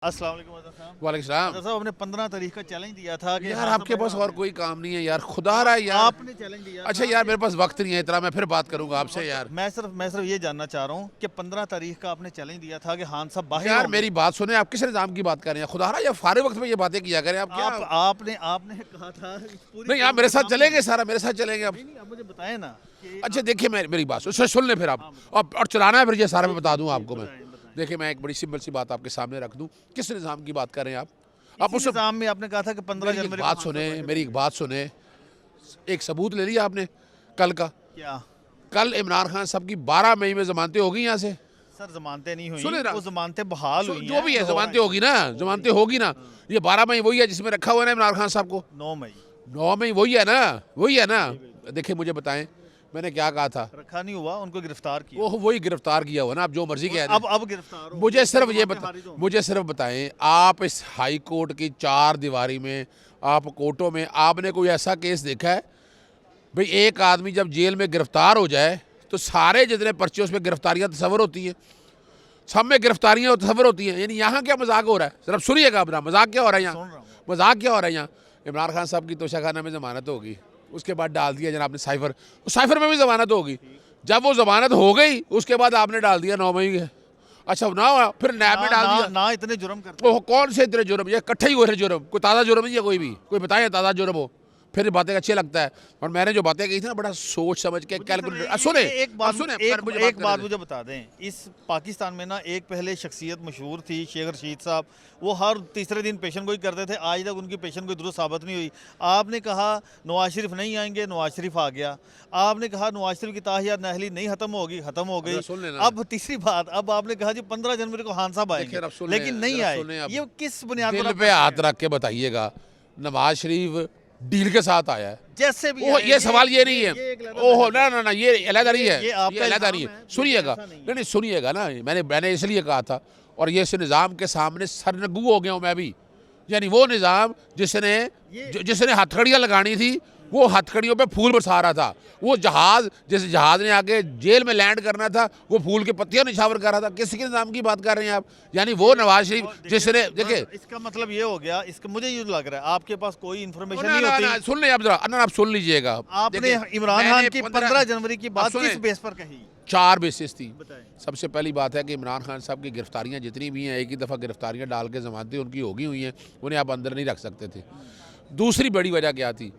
अस्सलाम वालेकुम अज़हर साहब। वालेकुम सलाम। अज़हर साहब, हमने 15 तारीख का चैलेंज दिया था कि यार आपके पास और कोई काम नहीं है यार, खुदा रहा है यार। आपने चैलेंज दिया अच्छा था यार मेरे पास वक्त नहीं है इतना, मैं फिर बात करूंगा आपसे यार। मैं सिर्फ ये जानना चाह रहा हूँ कि 15 तारीख का आपने चैलेंज दिया था कि खान साहब बाहर यार होंगे। मेरी बात सुने, आप किस निज़ाम की बात कर रहे हैं? खुदा रहा या फारे वक्त में ये बातें किया करें आप क्या? आपने आपने कहा था पूरी नहीं आप मेरे साथ चलेंगे, सारा मेरे साथ चलेंगे आप। नहीं, आप मुझे बताएं ना कि अच्छा देखिए मेरी बात सुन लें फिर आप। और चलाना है फिर ये सारा मैं बता दूँ आपको मैं। बताएं। देखिए मैं एक बड़ी सिंपल सी बात आपके सामने रख दूँ। किस निज़ाम की बात कर रहे हैं आप? आप इसी उससे निज़ाम में आपने कहा था कि 15 मेरी एक जनवरी बात को सुने, खान साहब मेरी एक बात सुने। एक सबूत ले लिया आपने कल का? क्या कल इमरान खान साहब की 12 मई में जमानतें होगी यहाँ से। सर जमानतें नहीं हुई, सुने ना, वो जमानतें बहाल हुई जो हैं, भी है दोबारा जमानतें होगी ना, जमानतें होगी ना। ये 12 मई वही है जिसमें रखा हुआ है ना इमरान खान साहब को। 9 मई 9 मई वही है ना, वही है ना। देखिए मुझे बताएं मैंने क्या कहा था। रखा नहीं हुआ, उनको गिरफ्तार किया। वो वही गिरफ्तार किया हुआ ना, आप जो मर्जी कह रहे हैं। अब गिरफ्तार हो मुझे सिर्फ ये खारिज हो। मुझे सिर्फ बताएं, आप इस हाई कोर्ट की 4 दीवारी में, आप कोर्टों में आपने कोई ऐसा केस देखा है भाई एक आदमी जब जेल में गिरफ्तार हो जाए तो सारे जितने पर्चे उसमें गिरफ्तारियाँ तस्वर होती हैं, सब में गिरफ्तारियाँ तस्वर होती हैं? यानी यहाँ क्या मजाक हो रहा है? सिर्फ सुनिएगा अपना, मजाक क्या हो रहा है सुन यहाँ? रहा हूँ। मजाक क्या हो रहा है यहाँ? इमरान खान साहब की तोशाखाना में ज़मानत होगी, उसके बाद डाल दिया जनाब ने साइफर में भी ज़मानत होगी। जब वो ज़मानत हो गई उसके बाद आपने डाल दिया 9 मई के। अच्छा ना फिर नैब में डाल दिया। ना इतने जुर्म करते ओह कौन से इतने जुर्म? ये इकट्ठे ही हो रहे जुर्म, कोई ताज़ा जुर्म नहीं है कोई भी? कोई बताए ताज़ा जुर्म हो फिर बातें अच्छी लगता है। और मैंने जो बातें कही थी ना बड़ा सोच समझ के कैलकुलेट। सुने एक बात सुने एक बात मुझे बता दें, इस पाकिस्तान में ना एक पहले शख्सियत मशहूर थी शेख रशीद साहब, वो हर तीसरे दिन पेशन गोई करते थे, आज तक उनकी पेशन गोई दुरुस्त साबित नहीं हुई। आपने कहा नवाज शरीफ नहीं आएंगे, नवाज शरीफ आ गया। आपने कहा नवाज शरीफ की ताहियात नाहली नहीं खत्म होगी, खत्म हो गई। सुन लेना। अब तीसरी बात, अब आपने कहा जी 15 जनवरी को खान साहब आएंगे, लेकिन नहीं आए। ये किस बुनियाद दिल पर पे हाथ रख के बताइएगा, नवाज शरीफ डील के साथ आया है? जैसे भी ओह ये सवाल ये नहीं है। एक अलग ओहो ना ना ना ये अलहदा नहीं है, ये आपका अलहदा नहीं इल्ज़ाम है। है, सुनिएगा, ऐसा नहीं है। नहीं सुनिएगा ना, मैंने इसलिए कहा था। और ये इस निज़ाम के सामने सरनगू हो गया हूँ मैं भी। यानी वो निज़ाम जिसने हथकड़ियाँ लगानी थी वो हथकड़ियों पे फूल बरसा रहा था। वो जहाज जिस जहाज ने आके जेल में लैंड करना था वो फूल की पत्तियां निछावर कर रहा था। किस निज़ाम की बात कर रहे हैं आप? यानी वो नवाज शरीफ जिसने देखिए, इसका मतलब ये हो गया, इसका मुझे ये लग रहा है आपके पास कोई इन्फॉर्मेशन नहीं होती। सुन लें आप जरा, आप सुन लीजिएगा। आपने देखिए, इमरान मैंने खान की 15 जनवरी की बात सुने, किस बेस पर कही? 4 बेसिस थी। बताएं। सबसे पहली बात है कि इमरान खान साहब की गिरफ्तारियां जितनी भी हैं, एक ही दफ़ा गिरफ्तारियां डाल के जमानतें उनकी होगी हुई हैं, उन्हें आप अंदर नहीं रख सकते थे। दूसरी बड़ी वजह क्या थी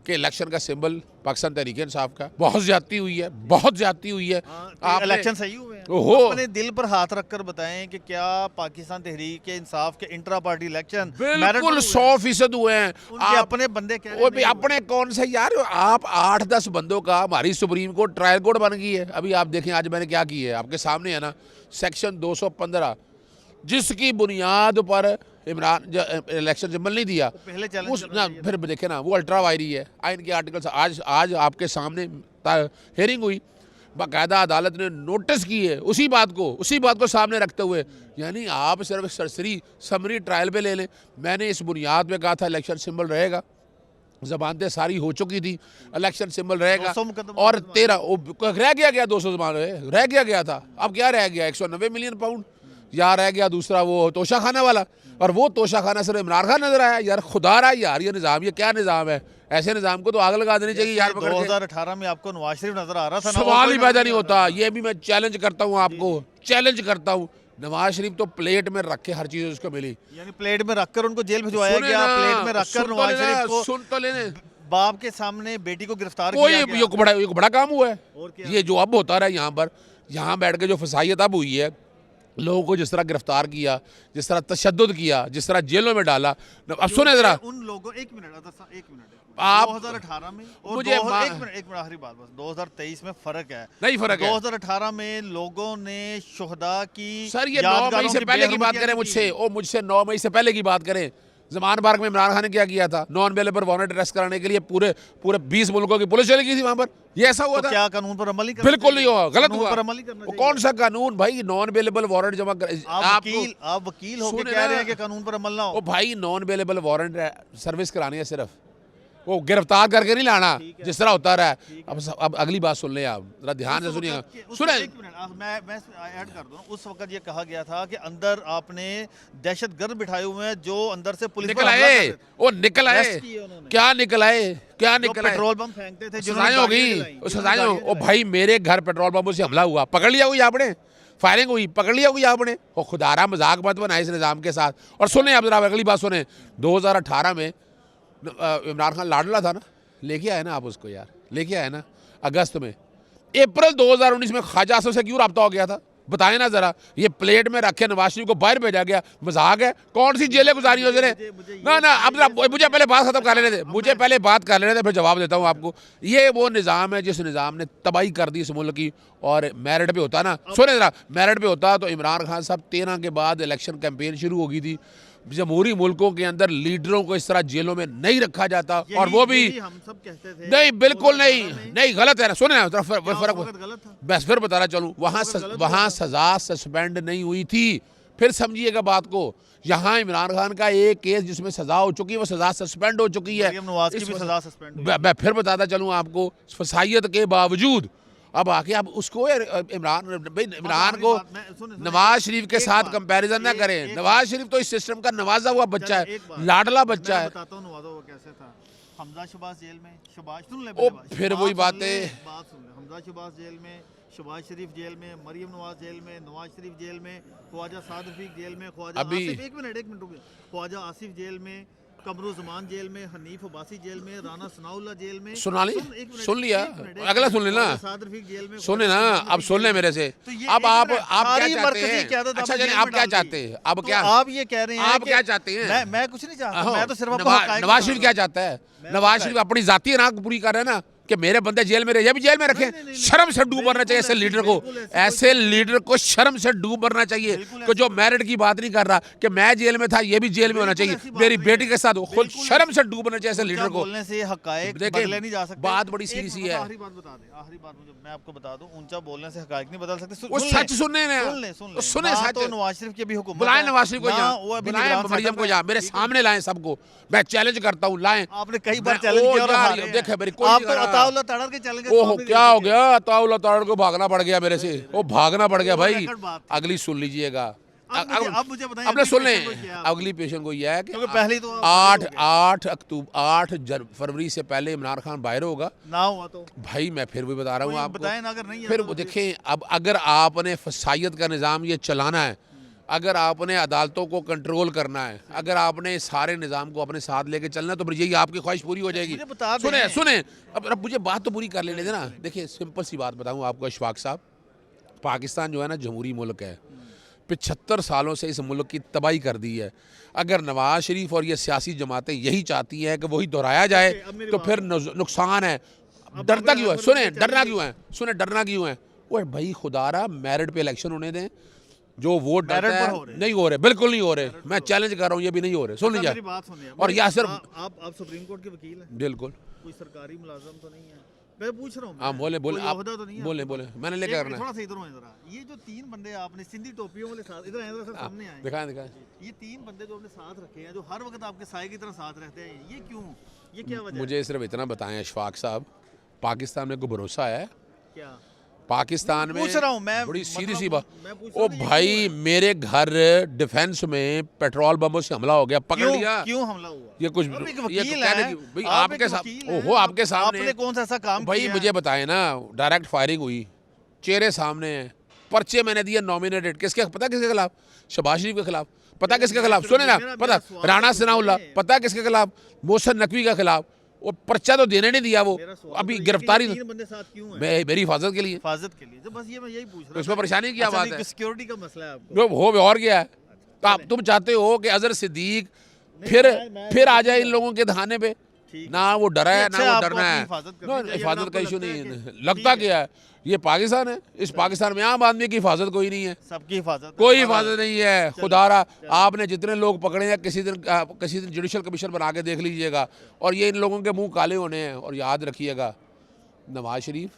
कि इलेक्शन का सिंबल पाकिस्तान तहरीक इंसाफ का बहुत ज्यादती हुई है, बहुत ज्यादती हुई है। आप इलेक्शन सही हुए हैं? ओहो, अपने दिल पर हाथ रखकर बताएं कि क्या पाकिस्तान तहरीक इंसाफ के इंट्रा पार्टी इलेक्शन बिल्कुल 100% हुए हैं। उनके अपने बंदे कह रहे वो हैं भी नहीं अपने कौन से यार? आप 8-10 बंदों का हमारी सुप्रीम कोर्ट ट्रायल कोर्ट बन गई है। अभी आप देखें आज मैंने क्या की है, आपके सामने है ना, सेक्शन 215 जिसकी बुनियाद पर इमरान इलेक्शन सिंबल नहीं दिया पहले चैलेंज उस ना, फिर देखे ना वो अल्ट्रा वायरी है। आइन के आर्टिकल्स आज आपके सामने हेयरिंग हुई, बाकायदा अदालत ने नोटिस की है उसी बात को सामने रखते हुए। यानी आप सिर्फ सरसरी समरी ट्रायल पे ले लें। मैंने इस बुनियाद पे कहा था इलेक्शन सिंबल रहेगा, जमानतें सारी हो चुकी थी, इलेक्शन सिंबल रहेगा। 200 मुकदमा और 13 रह गया 200 जमानत रह गया था। अब क्या रह गया? 190 मिलियन पाउंड। या रह गया दूसरा वो तोशाखाना वाला, और वो तोशाखाना सिर्फ इमरान खान नजर आया। यार खुदा रहा यार, ये निज़ाम ये क्या निज़ाम है? ऐसे निज़ाम को तो आग लगा देनी चाहिए यार। 2018 में आपको नवाज शरीफ नजर आ रहा था ना, सवाल ही पैदा नहीं होता। ये भी मैं चैलेंज करता हूँ आपको, चैलेंज करता हूँ। नवाज शरीफ तो प्लेट में रख के हर चीज़ उसको मिली, यानी प्लेट में रखकर उनको जेल भिजवाया गया। प्लेट में रखकर नवाज शरीफ को सुन तो लेने बाप के सामने बेटी को गिरफ्तार कोई किया गया। ये बड़ा काम हुआ है। और क्या? ये जो अब होता रहा यहाँ पर, यहाँ बैठ के जो फसाइयत अब हुई है, लोगों को जिस तरह गिरफ्तार किया, जिस तरह तशद्दुद किया, जिस तरह जेलों में डाला। अब सुने जरा, उन लोगों एक मिनट आप 2018 में और मुझे एक मिनट आखिरी बात बस, 2023 में फर्क है। नहीं फर्क है 2018 में लोगों ने शुहदा की सर। ये 9 मई से पहले की बात करें मुझसे, मुझसे 9 मई से पहले की बात करें। जमान पार्क में इमरान खान ने क्या किया था? नॉन अवेलेबल वारंट अरेस्ट कराने के लिए पूरे 20 मुल्कों की पुलिस चली गई थी वहां पर। ये ऐसा हुआ था? क्या कानून पर अमल नहीं? बिल्कुल नहीं हुआ, गलत हुआ। पर अमल नहीं करना वो चाहिए। कौन सा कानून भाई? नॉन अवेलेबल वारंट जमा कर आप वकील होकर सुने कह रहे ना, हैं कि कानून पर अमल ना हो। भाई नॉन अवेलेबल वारंट सर्विस करानी है सिर्फ। वो गिरफ्तार करके नहीं लाना जिस तरह होता रहा है। अब अगली बात सुन लें आप, जरा ध्यान से सुनिएगा, सुने। एक मिनट मैं ऐड कर दूं। उस वक्त ये कहा गया था कि अंदर आपने दहशतगर्द बिठाए हुए हैं जो अंदर से पुलिस निकल आए, वो निकल आए, क्या निकल आए, क्या निकल आए, पेट्रोल पंप फेंकते थे, सजाएं होगी, सजाएं हो। ओ भाई मेरे घर पेट्रोल पंपों से हमला हुआ, पकड़ लिया हुई आपने, फायरिंग हुई, पकड़ लिया हुई आपने। वो खुदारा मजाक मत बनाए इस निज़ाम के साथ। और सुने आप जरा अगली बात सुने, 2018 में इमरान खान लाडला था ना, लेके आए ना आप उसको यार, लेके आए ना अगस्त में। अप्रैल 2019 में ख्वाजा आसिफ से क्यों रब्ता हो गया था, बताएं ना जरा। ये प्लेट में रखे नवाज शरीफ को बाहर भेजा गया, मजाक है? कौन सी जेलें गुजारी हो जरा ना अब जरा मुझे पहले बात खत्म कर लेने दे, मुझे पहले बात कर लेने दे, फिर जवाब देता हूँ आपको। ये वो निज़ाम है जिस निज़ाम ने तबाही कर दी इस मुल्क की। और मेरिट पे होता ना, सुने जरा, मेरिट पे होता तो इमरान खान साहब 13 के बाद इलेक्शन कैंपेन शुरू हो गई थी। जमहूरी मुल्कों के अंदर लीडरों को इस तरह जेलों में नहीं रखा जाता। और वो भी हम सब कहते थे, नहीं, बिल्कुल नहीं, नहीं, गलत है ना। सुने ना फर्क, गलत था। बस फिर बता रहा चलूँ, वहाँ सजा सस्पेंड नहीं हुई थी। फिर समझिएगा बात को, यहाँ इमरान खान का एक केस जिसमें सजा हो चुकी है, वो सजा सस्पेंड हो चुकी है। नवाज की भी सजा सस्पेंड हुई। मैं फिर बताता चलूँ आपको, फसाइयत के बावजूद अब आके आप उसको इमरान को नवाज शरीफ के साथ कंपैरिजन ना करें। नवाज शरीफ तो इस सिस्टम का नवाजा हुआ बच्चा है, लाडला बच्चा है। बताता हूं नवाजा वो कैसे था। हमजा शहबाज जेल में, शहबाज सुन ले, ओ फिर वही बातें, बात सुन ले। हमजा शहबाज जेल में, शहबाज शरीफ जेल में, मरियम नवाज जेल में, नवाज शरीफ जेल में, ख्वाजा साद रफीक जेल में, ख्वाजा आसिफ, एक मिनट रुकिए, ख्वाजा आसिफ जेल में, कमरुज़मान जेल में, हनीफ अब्बासी जेल में, राना सनाउल्लाह जेल में। सुन लिया, अगला सुन लेना, सुने ना, अब सुन ले मेरे से। अब आप क्या चाहते हैं? अच्छा चलिए, आप क्या चाहते हैं? अब क्या आप ये कह रहे हैं, आप क्या चाहते हैं? मैं कुछ नहीं चाहता, मैं तो सिर्फ नवाज शरीफ क्या चाहता है? नवाज शरीफ अपनी जाती राग पूरी कर रहे हैं ना कि मेरे बंदे जेल में रहे, ये भी जेल में रखें। शर्म से डूब मरना चाहिए ऐसे लीडर को, ऐसे लीडर को शर्म से डूब मरना चाहिए कि जो मेरिट की बात नहीं कर रहा कि मैं जेल में था, ये भी जेल में होना चाहिए, मेरी बेटी के साथ खुद शर्म से डूब मरना चाहिए ऐसे लीडर को। बोलने से हकायक बदले नहीं जा सकते। बात बड़ी सीरियस है। आखिरी बात बता दे, आखिरी बात मैं आपको बता दूं, ऊंचा बोलने से हकायक नहीं बदल सकते। वो सच सुनने ने, सुने सच। तो नवाज शरीफ की भी हुकूमत, बुलाएं नवाज शरीफ को, बुलाएं मरियम को, यहाँ मेरे सामने लाएं सबको, मैं चैलेंज करता हूँ, लाएं। आपने कई बार चैलेंज किया और हारे हैं। देखे मेरी आप तो अताउल्लाह तड़र के चल गए। ओहो क्या हो गया, अताउल्लाह तड़र को भागना पड़ गया मेरे से, वो भागना पड़ गया भाई। अगली सुन लीजिएगा, अब मुझे बताइए, अब सुन लें। अगली पेशन को यह है कि पहले तो 8 फरवरी से पहले इमरान खान बाहर होगा ना, हुआ तो भाई मैं फिर भी बता रहा हूँ आपको, बताएं ना, अगर नहीं फिर वो देखें। अब अगर आपने फसाइयत का निज़ाम ये चलाना है, अगर आपने अदालतों को कंट्रोल करना है, अगर आपने सारे निज़ाम को अपने साथ लेके चलना है, तो फिर यही आपकी ख्वाहिश पूरी हो जाएगी। सुने अब मुझे बात तो पूरी कर लेने देना। देखिए सिंपल सी बात बताऊँ आपको अशफाक साहब, पाकिस्तान जो है ना जमहूरी मुल्क है, 75 सालों से इस मुल्क की तबाही कर दी है। अगर नवाज शरीफ और ये सियासी जमातें यही चाहती हैं कि वही दोहराया जाए तो फिर नुकसान है। डरता क्यों है? सुने डरना क्यों है? सुने डरना क्यों है? वो भाई खुदारा मेरिट पे इलेक्शन होने दें, जो वोट डालता है नहीं हो रहे, बिल्कुल नहीं हो रहे। मैं चैलेंज कर रहा हूँ, ये भी नहीं हो रहे। सुन लीजिए। और या सर आप सुप्रीम कोर्ट के वकील हैं? बिल्कुल। कोई सरकारी मुलाजम तो नहीं है? मैं पूछ रहा हूँ। हाँ बोले आप तो नहीं है? बोले मैंने लेकर करना है। थोड़ा सा इधर हो जरा। ये जो 3 बंदे आपने सिंधी टोपियों वाले साथ, इधर आए, सामने आए, दिखाएं। ये 3 बंदे जो आपने साथ रखे हैं, जो हर वक्त आपके साए की तरह साथ रहते हैं, ये क्यों? ये क्या वजह? मुझे सिर्फ इतना बताएं अशफाक साहब, पाकिस्तान में कोई भरोसा है? क्या पाकिस्तान में? पूछ रहा हूं मैं, बड़ी सीधी सी बात। ओ भाई मेरे घर डिफेंस में पेट्रोल बमों से हमला हो गया, पकड़ लिया। क्यों हमला हुआ? ये कुछ ये कहने की भाई आपके साथ, ओहो आपके सामने आपने कौन सा ऐसा काम भाई किया? मुझे बताएं ना, डायरेक्ट फायरिंग हुई, चेहरे सामने हैं, पर्चे मैंने दिए नॉमिनेटेड, किसके पता किसके खिलाफ? शहबाज शरीफ के खिलाफ। पता किसके खिलाफ? सुने ना, पता राणा सनाउल्लाह। पता किसके खिलाफ? मोहसिन नकवी के खिलाफ। वो पर्चा तो देने नहीं दिया, वो अभी गिरफ्तारी। मेरी हिफाजत के लिए, तो बस ये मैं यही पूछ रहा हूं। उसमें परेशानी क्या बात है? सिक्योरिटी का मसला है आपको। हो और क्या है? तो आप तुम चाहते हो कि अजहर सिद्दीक फिर आ जाए इन लोगों के दहाने पे? ना वो डरा है, ना वो डरना है। हिफाजत का इशू नहीं है। लगता क्या है? ये पाकिस्तान है, इस पाकिस्तान में आम आदमी की हिफाजत कोई नहीं है, सबकी हिफाजत, कोई हिफाजत नहीं है। खुदारा आपने जितने लोग पकड़े हैं, किसी दिन जुडिशल कमीशन बना के देख लीजिएगा, और ये इन लोगों के मुंह काले होने हैं। और याद रखिएगा, नवाज शरीफ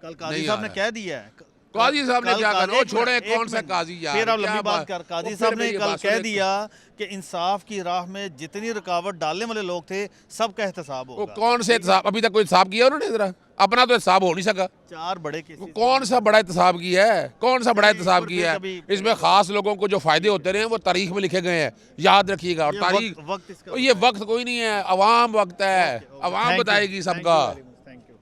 कल काजी साहब ने कह दिया है, काजी साहब ने कल क्या काजी- कहा, वो एक छोड़े, मिनट, कौन एक सा मिनट। काजी यार, फिर आप क्या लंबी बात बात- कर, काजी वो साहब फिर ने मेरी कल बात कह सुने। दिया कि इंसाफ की राह में जितनी रुकावट डालने वाले लोग थे सबका एहतसाब वो होगा। कौन से एहतसाब, अभी तक कोई एहतसाब किया उन्होंने, जरा अपना तो एहतसाब हो नहीं सका। 4 बड़े वो केसेस कौन सा बड़ा एहतसाब किया है, कौन सा बड़ा नहीं, एहतसाब एक किया बार है? फिर इसमें खास लोगों को जो फायदे होते रहे वो तारीख में लिखे गए हैं, याद रखिएगा। और ये तारीख वक्त इसका ये वक्त कोई नहीं है, अवाम वक्त है, ओके, अवाम थैंक यू, बताएगी थैंक यू सबका। Very much.